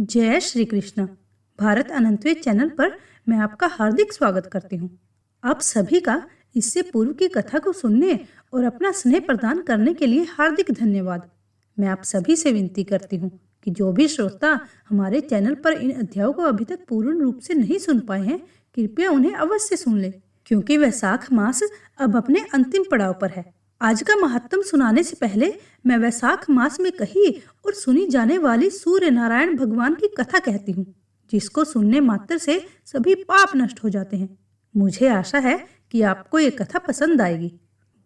जय श्री कृष्ण। भारत अनंतवेद चैनल पर मैं आपका हार्दिक स्वागत करती हूँ। आप सभी का इससे पूर्व की कथा को सुनने और अपना स्नेह प्रदान करने के लिए हार्दिक धन्यवाद। मैं आप सभी से विनती करती हूँ कि जो भी श्रोता हमारे चैनल पर इन अध्यायों को अभी तक पूर्ण रूप से नहीं सुन पाए हैं, कृपया उन्हें अवश्य सुन ले, क्योंकि वैशाख मास अब अपने अंतिम पड़ाव पर है। आज का महात्म सुनाने से पहले मैं वैशाख मास में कही और सुनी जाने वाली सूर्य नारायण भगवान की कथा कहती हूँ, जिसको सुनने मात्र से सभी पाप नष्ट हो जाते हैं। मुझे आशा है कि आपको ये कथा पसंद आएगी।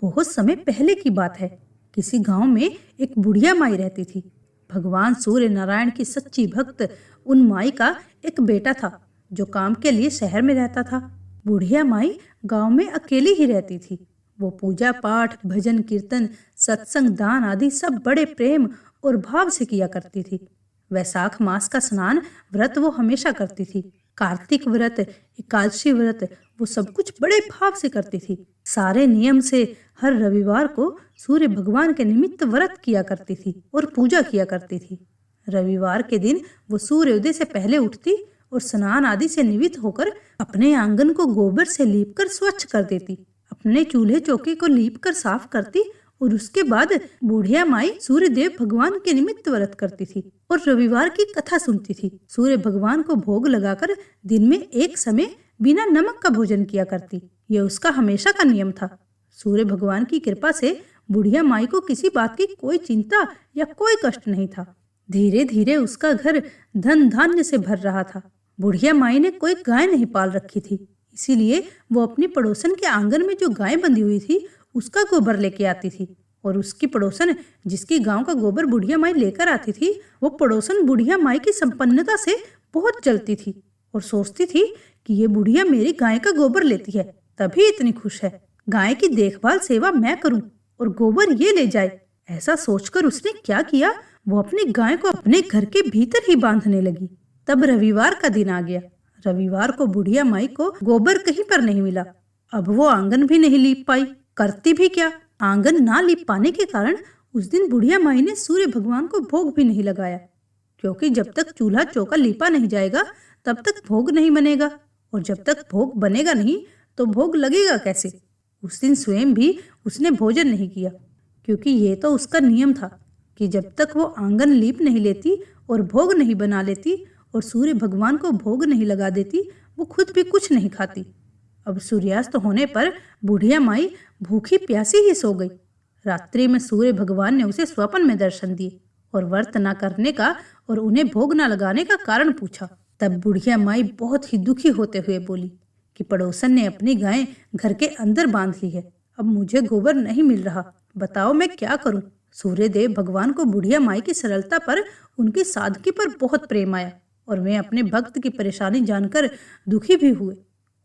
बहुत समय पहले की बात है। किसी गांव में एक बुढ़िया माई रहती थी। भगवान सूर्य नारायण की सच्ची भक्त उन माई का एक बेटा था, जो काम के लिए शहर में रहता था। बुढ़िया माई गांव में अकेली ही रहती थी। वो पूजा पाठ, भजन कीर्तन, सत्संग, दान आदि सब बड़े प्रेम और भाव से किया करती थी। वैशाख मास का स्नान व्रत वो हमेशा करती थी। कार्तिक व्रत, एकादशी व्रत, वो सब कुछ बड़े भाव से करती थी। सारे नियम से हर रविवार को सूर्य भगवान के निमित्त व्रत किया करती थी और पूजा किया करती थी। रविवार के दिन वो सूर्योदय से पहले उठती और स्नान आदि से निवृत्त होकर अपने आंगन को गोबर से लीपकर स्वच्छ कर देती, अपने चूल्हे चौके को लीपकर साफ करती और उसके बाद बुढ़िया माई सूर्य देव भगवान के निमित्त व्रत करती थी और रविवार की कथा सुनती थी। सूर्य भगवान को भोग लगाकर दिन में एक समय बिना नमक का भोजन किया करती। यह उसका हमेशा का नियम था। सूर्य भगवान की कृपा से बुढ़िया माई को किसी बात की कोई चिंता या कोई कष्ट नहीं था। धीरे धीरे उसका घर धन धान्य से भर रहा था। बुढ़िया माई ने कोई गाय नहीं पाल रखी थी, इसीलिए वो अपनी पड़ोसन के आंगन में जो गाय बंधी हुई थी उसका गोबर लेके आती थी। और उसकी पड़ोसन, जिसकी गांव का गोबर बुढ़िया माई लेकर आती थी, वो पड़ोसन बुढ़िया माई की संपन्नता से बहुत जलती थी और सोचती थी कि ये बुढ़िया मेरी गाय का गोबर लेती है, तभी इतनी खुश है। गाय की देखभाल सेवा मैं करूं और गोबर ये ले जाए। ऐसा सोचकर उसने क्या किया, वो अपनी गाय को अपने घर के भीतर ही बांधने लगी। तब रविवार का दिन आ गया। रविवार को बुढ़िया माई को गोबर कहीं पर नहीं मिला। अब वो आंगन भी नहीं लीप पाई। करती भी क्या? आंगन ना लीप पाने के कारण उस दिन बुढ़िया माई ने सूर्य भगवान को भोग भी नहीं लगाया, क्योंकि जब तक चूल्हा चौका लीपा नहीं जाएगा तब तक भोग नहीं बनेगा, और जब तक भोग बनेगा नहीं तो भोग लगेगा कैसे। उस दिन स्वयं भी उसने भोजन नहीं किया, क्योंकि ये तो उसका नियम था कि जब तक वो आंगन लीप नहीं लेती और भोग नहीं बना लेती और सूर्य भगवान को भोग नहीं लगा देती, वो खुद भी कुछ नहीं खाती। अब सूर्यास्त होने पर बुढ़िया माई भूखी प्यासी ही सो गई। रात्रि में सूर्य भगवान ने उसे स्वप्न में दर्शन दिए और व्रत न करने का और उन्हें भोग न लगाने का कारण पूछा। तब बुढ़िया माई बहुत ही दुखी होते हुए बोली कि पड़ोसन ने अपनी गाय घर के अंदर बांध ली है। अब मुझे गोबर नहीं मिल रहा, बताओ मैं क्या करूं। सूर्य देव भगवान को बुढ़िया माई की सरलता पर, उनकी सादगी पर बहुत प्रेम आया और वे अपने भक्त की परेशानी जानकर दुखी भी हुए।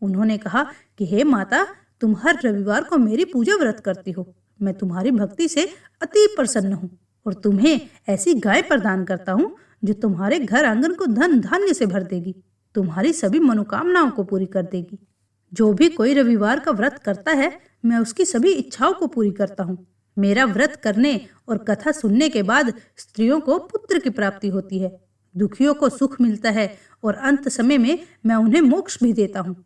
उन्होंने कहा कि हे माता, तुम हर रविवार को मेरी पूजा व्रत करती हो। मैं तुम्हारी भक्ति से अति प्रसन्न हूँ और तुम्हें ऐसी गाय प्रदान करता हूँ जो तुम्हारे घर आंगन को धन धान्य से भर देगी, तुम्हारी सभी मनोकामनाओं को पूरी कर देगी। जो भी कोई रविवार का व्रत करता है, मैं उसकी सभी इच्छाओं को पूरी करता हूँ। मेरा व्रत करने और कथा सुनने के बाद स्त्रियों को पुत्र की प्राप्ति होती है, दुखियों को सुख मिलता है और अंत समय में मैं उन्हें मोक्ष भी देता हूँ।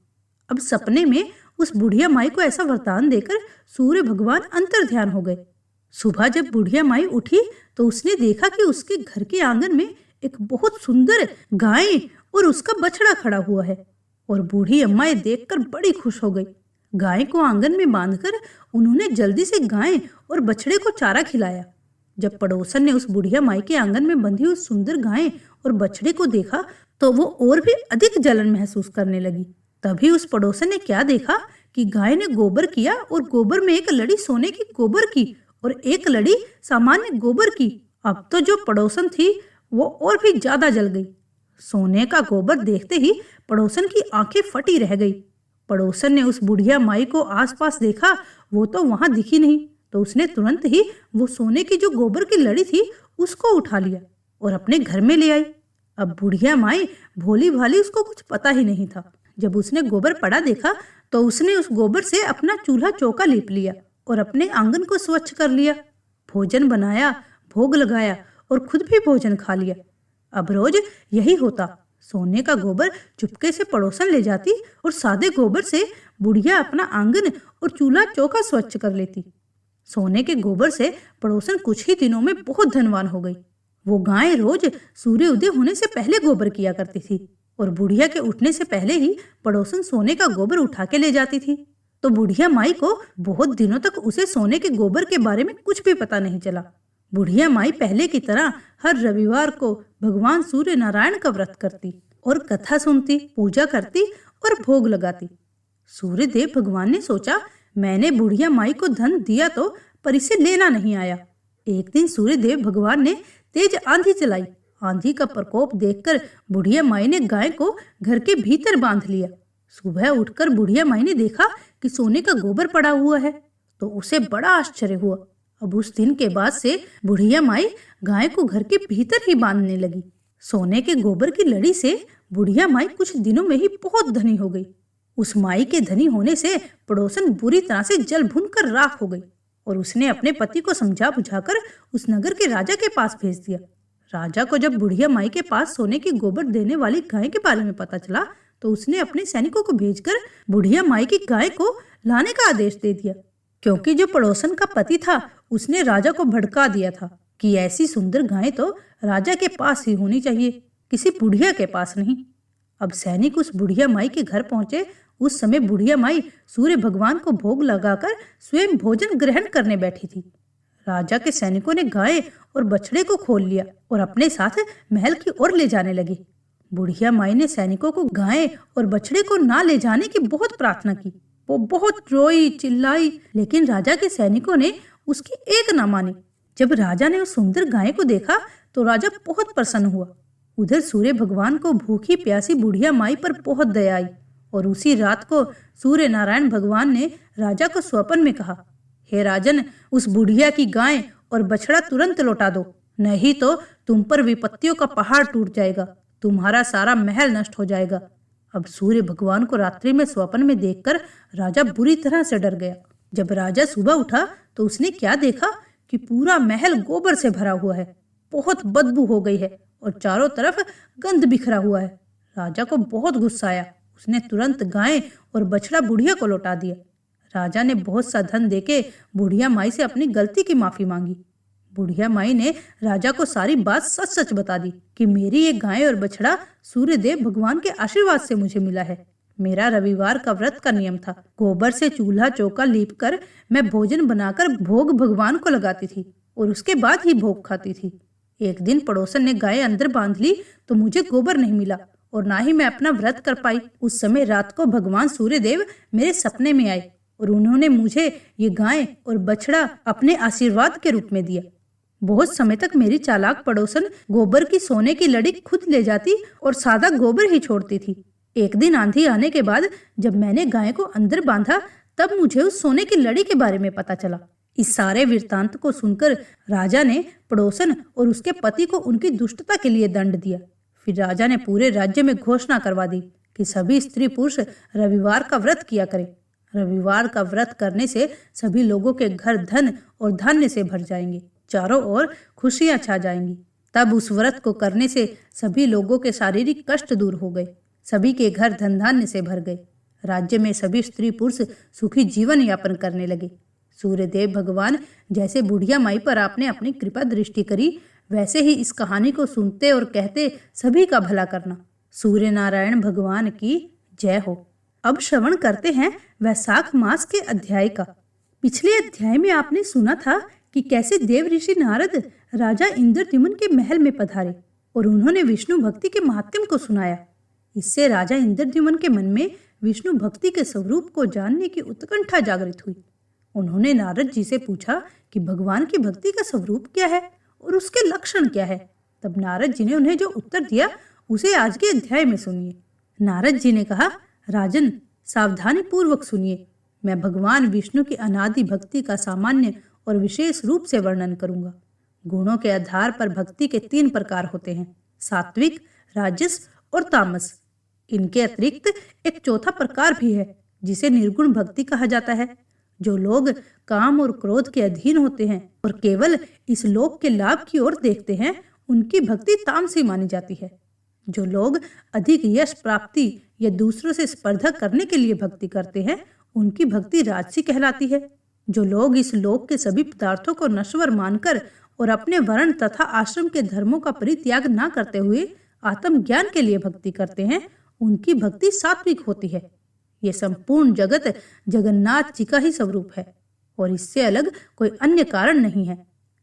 अब सपने में उस बुढ़िया माई को ऐसा वरदान देकर सूर्य भगवान अंतर ध्यान हो गए। सुबह जब बुढ़िया माई उठी तो उसने देखा कि उसके घर के आंगन में एक बहुत सुंदर गाय और उसका बछड़ा खड़ा हुआ है, और बूढ़ी अम्मा ये देखकर बड़ी खुश हो गई। गाय को आंगन में बांधकर उन्होंने जल्दी से गाय और बछड़े को चारा खिलाया। जब पड़ोसन ने उस बुढ़िया माई के आंगन में बंधी उस सुंदर गाय और बछड़े को देखा तो वो और भी अधिक जलन महसूस करने लगी। तभी उस पड़ोसन ने क्या देखा कि गाय ने गोबर किया और गोबर में एक लड़ी सोने की गोबर की और एक लड़ी सामान्य गोबर की। अब तो जो पड़ोसन थी वो और भी ज्यादा जल गई। सोने का गोबर देखते ही पड़ोसन की आंखें फटी रह गई। पड़ोसन ने उस बुढ़िया माई को आसपास देखा, वो तो वहां दिखी नहीं, तो उसने तुरंत ही वो सोने की जो गोबर की लड़ी थी उसको उठा लिया और अपने घर में ले आई। अब बुढ़िया माई भोली भाली, उसको कुछ पता ही नहीं था। जब उसने गोबर पड़ा देखा तो उसने उस गोबर से अपना चूल्हा चौका लीप लिया और अपने आंगन को स्वच्छ कर लिया। भोजन बनाया, भोग लगाया और खुद भी भोजन खा लिया। अब रोज यही होता। सोने का गोबर चुपके से पड़ोसन ले जाती और सादे गोबर से बुढ़िया अपना आंगन और चूल्हा चौका स्वच्छ कर लेती। सोने के गोबर से पड़ोसन कुछ ही दिनों में बहुत धनवान हो गई। वो गाय रोज सूर्य उदय होने से पहले गोबर किया करती थी और बुढ़िया के उठने से पहले ही पड़ोसन सोने का गोबर उठा के ले जाती थी। तो बुढ़िया माई को बहुत दिनों तक उसे सोने के गोबर के बारे में कुछ भी पता नहीं चला। बुढ़िया माई पहले की तरह हर रविवार को भगवान सूर्य नारायण का व्रत करती और कथा सुनती, पूजा करती और भोग लगाती। सूर्य देव भगवान ने सोचा, मैंने बुढ़िया माई को धन दिया तो पर इसे लेना नहीं आया। एक दिन सूर्य देव भगवान ने तेज आंधी चलाई। आंधी का प्रकोप देखकर बुढ़िया माई ने गाय को घर के भीतर बांध लिया। सुबह उठकर बुढ़िया माई ने देखा कि सोने का गोबर पड़ा हुआ है तो उसे बड़ा आश्चर्य हुआ। अब उस दिन के बाद से बुढ़िया माई गाय को घर के भीतर ही बांधने लगी। सोने के गोबर की लड़ी से बुढ़िया माई कुछ दिनों में ही बहुत धनी हो गई। उस माई के धनी होने से पड़ोसन बुरी तरह से जल भून कर राख हो गई और उसने अपने पति को समझा बुझाकर उस नगर के राजा के पास भेज दिया। राजा को जब बुढ़िया माई के पास सोने की गोबर देने वाली गाय के बारे में पता चला तो उसने अपने सैनिकों को भेजकर बुढ़िया माई की गाय को लाने का आदेश दे दिया, क्योंकि जो पड़ोसन का पति था उसने राजा को भड़का दिया था कि ऐसी सुंदर गाय तो राजा के पास ही होनी चाहिए, किसी बुढ़िया के पास नहीं। अब सैनिक उस बुढ़िया माई के घर पहुंचे। उस समय बुढ़िया माई सूर्य भगवान को भोग लगाकर स्वयं भोजन ग्रहण करने बैठी थी। राजा के सैनिकों ने गाय और बछड़े को खोल लिया और अपने साथ महल की ओर ले जाने लगे। बुढ़िया माई ने सैनिकों को गाय और बछड़े को ना ले जाने की बहुत प्रार्थना की। वो बहुत रोई चिल्लाई, लेकिन राजा के सैनिकों ने उसकी एक ना मानी। जब राजा ने उस सुंदर गाय को देखा तो राजा बहुत प्रसन्न हुआ। उधर सूर्य भगवान को भूखी प्यासी बुढ़िया माई पर बहुत दया आई और उसी रात को सूर्य नारायण भगवान ने राजा को स्वप्न में कहा, हे राजन, उस बुढ़िया की गाय और बछड़ा तुरंत लौटा दो, नहीं तो तुम पर विपत्तियों का पहाड़ टूट जाएगा, तुम्हारा सारा महल नष्ट हो जाएगा। अब सूर्य भगवान को रात्रि में स्वप्न में देखकर राजा बुरी तरह से डर गया। जब राजा सुबह उठा तो उसने क्या देखा कि पूरा महल गोबर से भरा हुआ है, बहुत बदबू हो गई है और चारों तरफ गंध बिखरा हुआ है। राजा को बहुत गुस्सा आया। उसने तुरंत गाय और बछड़ा बुढ़िया को लौटा दिया। राजा ने बहुत सा धन देके बुढ़िया माई से अपनी गलती की माफी मांगी। बुढ़िया माई ने राजा को सारी बात सच सच बता दी कि मेरी ये गाय और बछड़ा सूर्य देव भगवान के आशीर्वाद से मुझे मिला है। मेरा रविवार का व्रत का नियम था। गोबर से चूल्हा चौका लीप कर मैं भोजन बनाकर भोग भगवान को लगाती थी और उसके बाद ही भोग खाती थी। एक दिन पड़ोसन ने गाय अंदर बांध ली तो मुझे गोबर नहीं मिला और ना ही मैं अपना व्रत कर पाई। उस समय रात को भगवान सूर्य देव मेरे सपने में आए और उन्होंने मुझे ये गाय और बछड़ा अपने आशीर्वाद के रूप में दिया। बहुत समय तक मेरी चालाक पड़ोसन गोबर की सोने की लड़ी खुद ले जाती और सादा गोबर ही छोड़ती थी। एक दिन आंधी आने के बाद जब मैंने गाय को अंदर बांधा तब मुझे उस सोने की लड़ी के बारे में पता चला। इस सारे वृत्तांत को सुनकर राजा ने पड़ोसन और उसके पति को उनकी दुष्टता के लिए दंड दिया। फिर राजा ने पूरे राज्य में घोषणा करवा दी कि सभी स्त्री पुरुष रविवार का व्रत किया करें। रविवार का व्रत करने से सभी लोगों के घर धन और धान्य से भर जाएंगे, चारों ओर खुशियां छा जाएंगी। तब उस व्रत को करने से सभी लोगों के शारीरिक कष्ट दूर हो गए, सभी के घर धन धान्य से भर गए। राज्य में सभी स्त्री पुरुष सुखी जीवन यापन करने लगे। सूर्य देव भगवान जैसे बुढ़िया माई पर आपने अपनी कृपा दृष्टि करी, वैसे ही इस कहानी को सुनते और कहते सभी का भला करना। सूर्य नारायण भगवान की जय हो। अब श्रवण करते हैं वैशाख मास के अध्याय का। पिछले अध्याय में आपने सुना था कि कैसे देव ऋषि नारद राजा इंद्रद्युम्न के महल में पधारे और उन्होंने विष्णु भक्ति के महात्म्य को सुनाया। इससे राजा इंद्रद्युम्न के मन में विष्णु भक्ति के स्वरूप को जानने की उत्कंठा जागृत हुई। उन्होंने नारद जी से पूछा कि भगवान की भक्ति का स्वरूप क्या है और उसके लक्षण क्या है। तब नारद जी ने उन्हें जो उत्तर दिया उसे आज के अध्याय में सुनिए। नारद जी ने कहा, राजन, सावधानी पूर्वक सुनिए। मैं भगवान विष्णु की अनादि भक्ति का सामान्य और विशेष रूप से वर्णन करूंगा। गुणों के आधार पर भक्ति के 3 प्रकार होते हैं, सात्विक, राजस और तामस। इनके अतिरिक्त एक चौथा प्रकार भी है जिसे निर्गुण भक्ति कहा जाता है। जो लोग काम और क्रोध के अधीन होते हैं और केवल इस लोक के लाभ की ओर देखते हैं, उनकी भक्ति तामसी मानी जाती है। जो लोग अधिक यश प्राप्ति या दूसरों से स्पर्धा करने के लिए भक्ति करते हैं, उनकी भक्ति राजसी कहलाती है। जो लोग इस लोक के सभी पदार्थों को नश्वर मानकर और अपने वर्ण तथा आश्रम के धर्मों का परित्याग न करते हुए आत्मज्ञान के लिए भक्ति करते हैं, उनकी भक्ति सात्विक होती है। ये संपूर्ण जगत जगन्नाथ जी का ही स्वरूप है और इससे अलग कोई अन्य कारण नहीं है।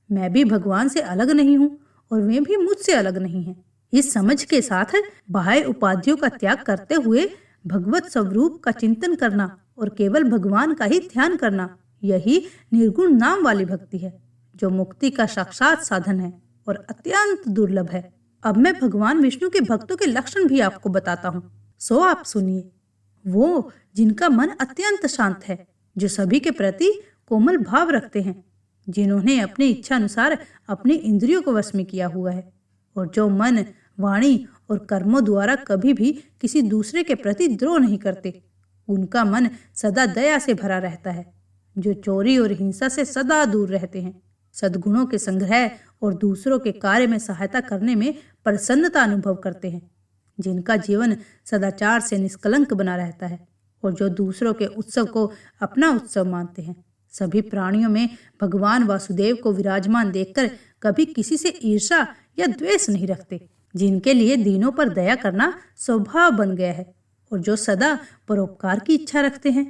मैं भी भगवान से अलग नहीं हूँ और वे भी मुझसे अलग नहीं हैं। इस समझ के साथ बाह्य उपाधियों का त्याग करते हुए भगवत स्वरूप का चिंतन करना और केवल भगवान का ही ध्यान करना, यही निर्गुण नाम वाली भक्ति है, जो मुक्ति का साक्षात साधन है और अत्यंत दुर्लभ है। अब मैं भगवान विष्णु के भक्तों के लक्षण भी आपको बताता हूँ, सो आप सुनिए। वो जिनका मन अत्यंत शांत है, जो सभी के प्रति कोमल भाव रखते हैं, जिन्होंने अपनी इच्छा अनुसार अपनी इंद्रियों को वश में किया हुआ है और जो मन, वाणी और कर्मों द्वारा कभी भी किसी दूसरे के प्रति द्रोह नहीं करते। उनका मन सदा दया से भरा रहता है, जो चोरी और हिंसा से सदा दूर रहते हैं, सद्गुणों के संग्रह और दूसरों के कार्य में सहायता करने में प्रसन्नता अनुभव करते हैं, जिनका जीवन सदाचार से निष्कलंक बना रहता है और जो दूसरों के उत्सव को अपना उत्सव मानते हैं। सभी प्राणियों में भगवान वासुदेव को विराजमान देखकर कभी किसी से ईर्ष्या या द्वेष नहीं रखते, जिनके लिए दीनों पर दया करना स्वभाव बन गया है और जो सदा परोपकार की इच्छा रखते हैं,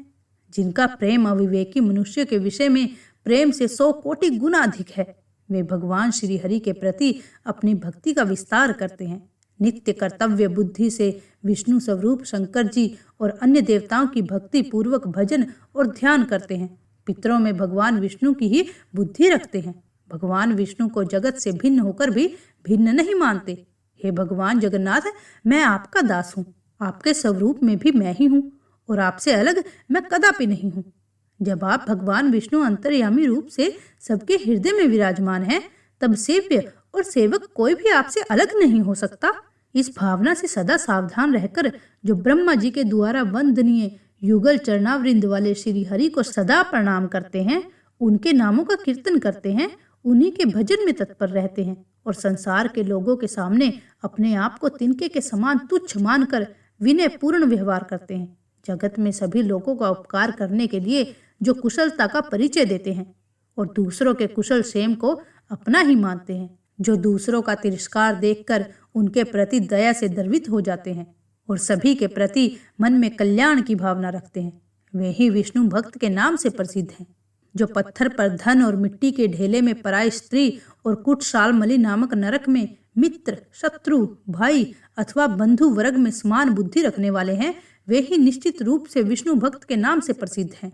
जिनका प्रेम अविवेकी मनुष्य के विषय में प्रेम से 100 कोटि गुना अधिक है। वे भगवान श्री हरि के प्रति अपनी भक्ति का विस्तार करते हैं। नित्य कर्तव्य बुद्धि से विष्णु स्वरूप शंकर जी और अन्य देवताओं की भक्ति पूर्वक भजन और ध्यान करते हैं। पितरों में भगवान विष्णु की ही बुद्धि रखते हैं। भगवान विष्णु को जगत से भिन्न होकर भी भिन्न नहीं मानते। हे भगवान जगन्नाथ, मैं आपका दास हूँ, आपके स्वरूप में भी मैं ही हूँ और आपसे अलग मैं कदापि नहीं हूँ। जब आप भगवान विष्णु अंतर्यामी रूप से सबके हृदय में विराजमान हैं, तब सेव्य और सेवक कोई भी आपसे अलग नहीं हो सकता। इस भावना से सदा सावधान रहकर जो ब्रह्मा जी के द्वारा वंदनीय युगल चरणावृंद वाले श्री हरि को सदा प्रणाम करते हैं, उनके नामों का कीर्तन करते हैं, उन्हीं के भजन में तत्पर रहते हैं और संसार के लोगों के सामने अपने आप को तिनके के समान तुच्छ मानकर विनय पूर्ण व्यवहार करते हैं, जगत में सभी लोगों का उपकार करने के लिए जो कुशलता का परिचय देते हैं और दूसरों के कुशल क्षेम को अपना ही मानते हैं, जो दूसरों का तिरस्कार देखकर उनके प्रति दया से द्रवित हो जाते हैं और सभी के प्रति मन में कल्याण की भावना रखते हैं, वे ही विष्णु भक्त के नाम से प्रसिद्ध हैं। जो पत्थर पर धन और मिट्टी के ढेले में पराई स्त्री और कुटशालमली नामक नरक में मित्र, शत्रु, भाई अथवा बंधु वर्ग में समान बुद्धि रखने वाले हैं, वे ही निश्चित रूप से विष्णु भक्त के नाम से प्रसिद्ध हैं।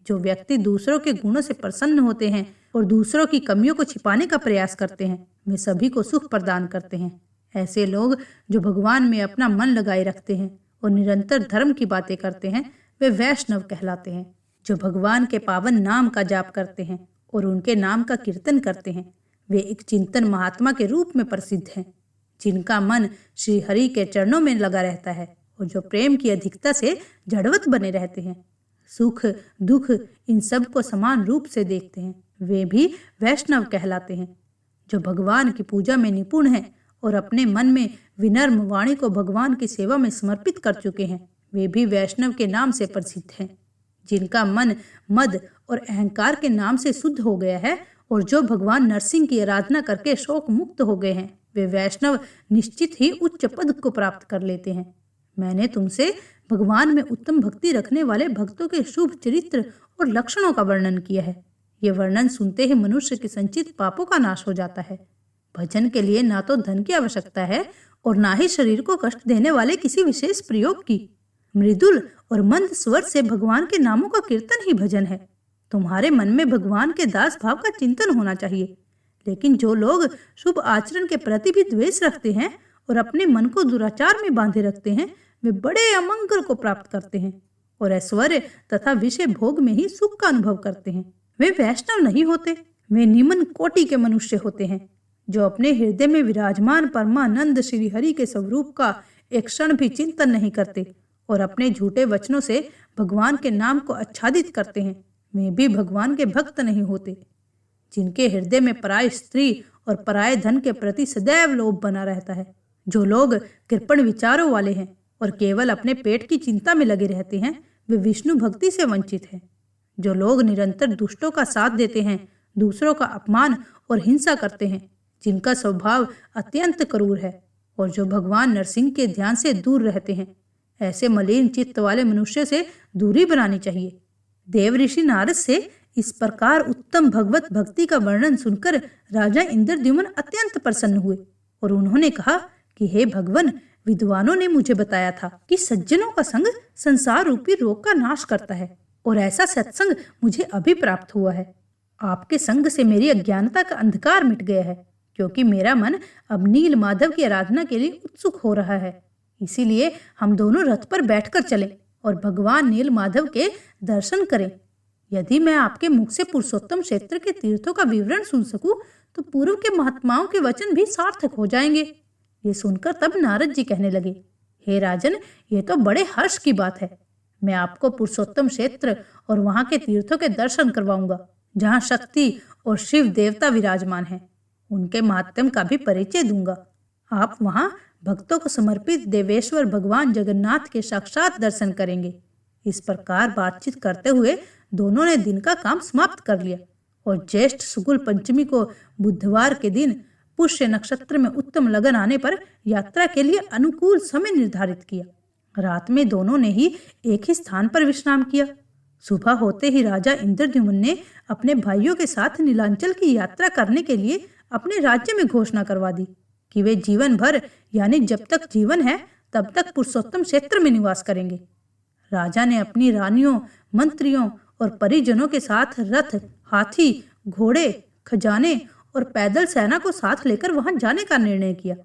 जो व्यक्ति दूसरों के गुणों से प्रसन्न होते हैं और दूसरों की कमियों को छिपाने का प्रयास करते हैं, वे सभी को सुख प्रदान करते हैं। ऐसे लोग जो भगवान में अपना मन लगाए रखते हैं और निरंतर धर्म की बातें करते हैं, वे वैष्णव कहलाते हैं। जो भगवान के पावन नाम का जाप करते हैं और उनके नाम का कीर्तन करते हैं, वे एक चिंतन महात्मा के रूप में प्रसिद्ध हैं, जिनका मन श्री हरि के चरणों में लगा रहता है और जो प्रेम की अधिकता से जड़वत बने रहते हैं, सुख दुख इन सब को समान रूप से देखते हैं, वे भी वैष्णव कहलाते हैं। जो भगवान की पूजा में निपुण हैं और अपने मन में विनम्र वाणी को भगवान की सेवा में समर्पित कर चुके हैं, वे भी वैष्णव के नाम से प्रसिद्ध हैं। जिनका मन मद और अहंकार के नाम से शुद्ध हो गया है और जो भगवान नरसिंह की आराधना करके शोक मुक्त हो गए हैं, वे वैष्णव निश्चित ही उच्च पद को प्राप्त कर लेते हैं। मैंने तुमसे भगवान में उत्तम भक्ति रखने वाले भक्तों के शुभ चरित्र और लक्षणों का वर्णन किया है। यह वर्णन सुनते ही मनुष्य के संचित पापों का नाश हो जाता है। भजन के लिए ना तो धन की आवश्यकता है और ना ही शरीर को कष्ट देने वाले किसी विशेष प्रयोग की। मृदुल और मंद स्वर से भगवान के नामों का कीर्तन ही भजन है। तुम्हारे मन में भगवान के दास भाव का चिंतन होना चाहिए। लेकिन जो लोग शुभ आचरण के प्रति भी द्वेष रखते हैं और अपने मन को दुराचार में बांधे रखते हैं, वे बड़े अमंगल को प्राप्त करते हैं और ऐश्वर्य तथा विषय भोग में ही सुख का अनुभव करते हैं। वे वैष्णव नहीं होते, वे निम्न कोटि के मनुष्य होते हैं, जो अपने हृदय में विराजमान परमानंद श्री हरि के स्वरूप का एक क्षण भी चिंतन नहीं करते और अपने झूठे वचनों से भगवान के नाम को आच्छादित करते हैं। वे भी भगवान के भक्त नहीं होते। जिनके हृदय में पराई स्त्री और पराये धन के प्रति सदैव लोभ बना रहता है। जो लोग कृपण विचारों वाले हैं और केवल अपने पेट की चिंता में लगे रहते हैं, वे विष्णु भक्ति से वंचित हैं। जो लोग निरंतर दुष्टों का साथ देते हैं, दूसरों का अपमान और हिंसा करते हैं, जिनका स्वभाव अत्यंत क्रूर है और जो भगवान नरसिंह के ध्यान से दूर रहते हैं, ऐसे मलिन चित्त वाले मनुष्य से दूरी बनानी चाहिए। देव ऋषि नारद से इस प्रकार उत्तम भगवत भक्ति का वर्णन सुनकर राजा इंद्रद्युम्न अत्यंत प्रसन्न हुए और उन्होंने कहा कि हे भगवान, विद्वानों ने मुझे बताया था कि सज्जनों का संग संसार रूपी रोग का नाश करता है और ऐसा सत्संग मुझे अभी प्राप्त हुआ है। आपके संग से मेरी अज्ञानता का अंधकार मिट गया है, क्योंकि मेरा मन अब नील माधव की आराधना के लिए उत्सुक हो रहा है। इसीलिए हम दोनों रथ पर बैठकर चलें और भगवान नील माधव के दर्शन करें। यदि मैं आपके मुख से पुरुषोत्तम क्षेत्र के तीर्थों का विवरण सुन सकूं, तो पूर्व के महात्माओं के वचन भी सार्थक हो जाएंगे। ये सुनकर तब नारद जी कहने लगे, हे राजन, ये तो बड़े हर्ष की बात है। मैं आपको पुरुषोत्तम क्षेत्र और वहां के तीर्थों के दर्शन करवाऊंगा, जहां शक्ति और शिव देवता विराजमान हैं। उनके महात्म्य का भी परिचय दूंगा। आप वहां भक्तों को समर्पित देवेश्वर भगवान जगन्नाथ के साक्षात दर्शन करेंगे। इस प्रकार बातचीत करते हुए दोनों ने दिन का काम समाप्त कर लिया और ज्येष्ठ शुक्ल पंचमी को बुधवार के दिन पुष्य नक्षत्र में उत्तम लगन आने पर यात्रा के लिए अनुकूल समय निर्धारित किया। रात में दोनों ने ही एक ही स्थान पर विश्राम किया। सुबह होते ही राजा इंद्रद्युम्न ने अपने भाइयों के साथ नीलांचल की यात्रा करने के लिए अपने राज्य में घोषणा करवा दी कि वे जीवन भर, यानी जब तक जीवन है तब तक पुरुषोत्तम क्षेत्र में निवास करेंगे। राजा ने अपनी रानियों, मंत्रियों और परिजनों के साथ रथ, हाथी, घोड़े, खजाने और पैदल सेना को साथ लेकर वहां जाने का निर्णय किया।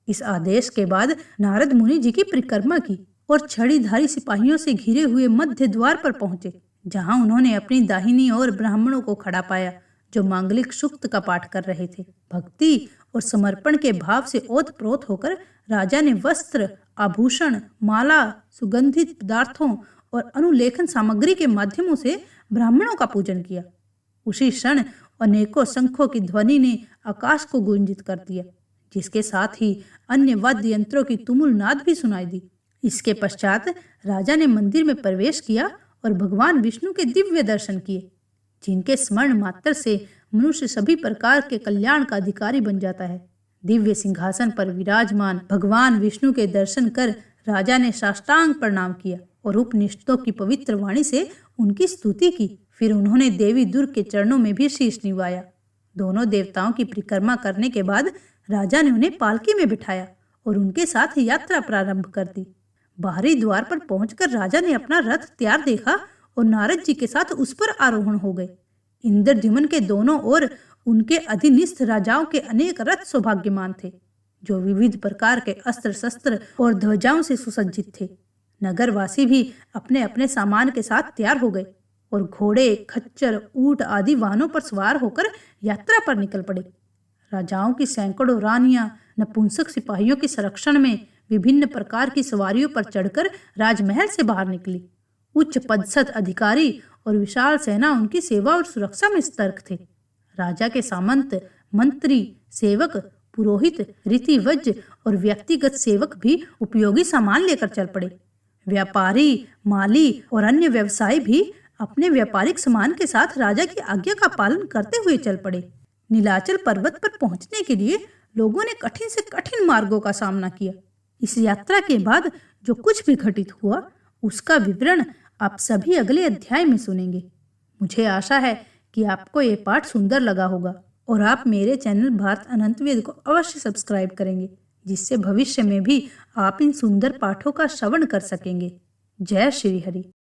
इस आदेश के बाद नारद मुनि जी की परिक्रमा की और छड़ीधारी सिपाहियों से घिरे हुए मध्य द्वार पर पहुंचे, जहां उन्होंने अपनी दाहिनी ओर ब्राह्मणों को खड़ा पाया, जो मांगलिक सूक्त का पाठ कर रहे थे। भक्ति और समर्पण के भाव से ओतप्रोत होकर राजा ने वस्त्र, आभूषण, माला, सुगंधित पदार्थों और अनुलेखन सामग्री के माध्यमों से ब्राह्मणों का पूजन किया। उसी क्षण अनेकों शंखों की ध्वनि ने आकाश को गुंजित कर दिया, जिसके साथ ही अन्य वाद्य यंत्रों की तुमुल नाद भी सुनाई दी। इसके पश्चात राजा ने मंदिर में प्रवेश किया और भगवान विष्णु के दिव्य दर्शन किए, जिनके स्मरण मात्र से मनुष्य सभी प्रकार के कल्याण का अधिकारी बन जाता है। दिव्य सिंहासन पर विराजमान भगवान विष्णु के दर्शन कर राजा ने साष्टांग प्रणाम किया और उपनिषदों की पवित्र वाणी से उनकी स्तुति की। फिर उन्होंने देवी दुर्ग के चरणों में भी शीश निवाया। दोनों देवताओं की परिक्रमा करने के बाद राजा ने उन्हें पालकी में बिठाया और उनके साथ यात्रा प्रारंभ कर दी। बाहरी द्वार पर पहुंचकर राजा ने अपना रथ तैयार देखा और नारद जी के साथ उस पर आरोहण हो गए। इंद्रद्युम्न के दोनों ओर उनके अधीनस्थ राजाओं के अनेक रथ सौभाग्यमान थे, जो विविध प्रकार के अस्त्र शस्त्र और ध्वजाओं से सुसज्जित थे। नगरवासी भी अपने अपने सामान के साथ तैयार हो गए और घोड़े, खच्चर, ऊंट आदि वाहनों पर सवार होकर यात्रा पर निकल पड़े। राजाओं की सैकड़ों रानियां नपुंसक सिपाहियों के संरक्षण में विभिन्न प्रकार की सवारियों पर चढ़कर राजमहल से बाहर निकली। उच्च पदस्थ अधिकारी और विशाल सेना उनकी सेवा और सुरक्षा में सतर्क थे। राजा के सामंत, मंत्री, सेवक, पुरोहित, रीतिवज्ज और व्यक्तिगत सेवक भी उपयोगी सामान लेकर चल पड़े। व्यापारी, माली और अन्य व्यवसायी भी अपने व्यापारिक सामान के साथ राजा की आज्ञा का पालन करते हुए चल पड़े। नीलाचल पर्वत पर पहुंचने के लिए लोगों ने कठिन से कठिन मार्गों का सामना किया। इस यात्रा के बाद जो कुछ भी घटित हुआ, उसका विवरण आप सभी अगले अध्याय में सुनेंगे। मुझे आशा है कि आपको ये पाठ सुंदर लगा होगा और आप मेरे चैनल भारत अनंत वेद को अवश्य सब्सक्राइब करेंगे, जिससे भविष्य में भी आप इन सुंदर पाठों का श्रवण कर सकेंगे। जय श्री हरि।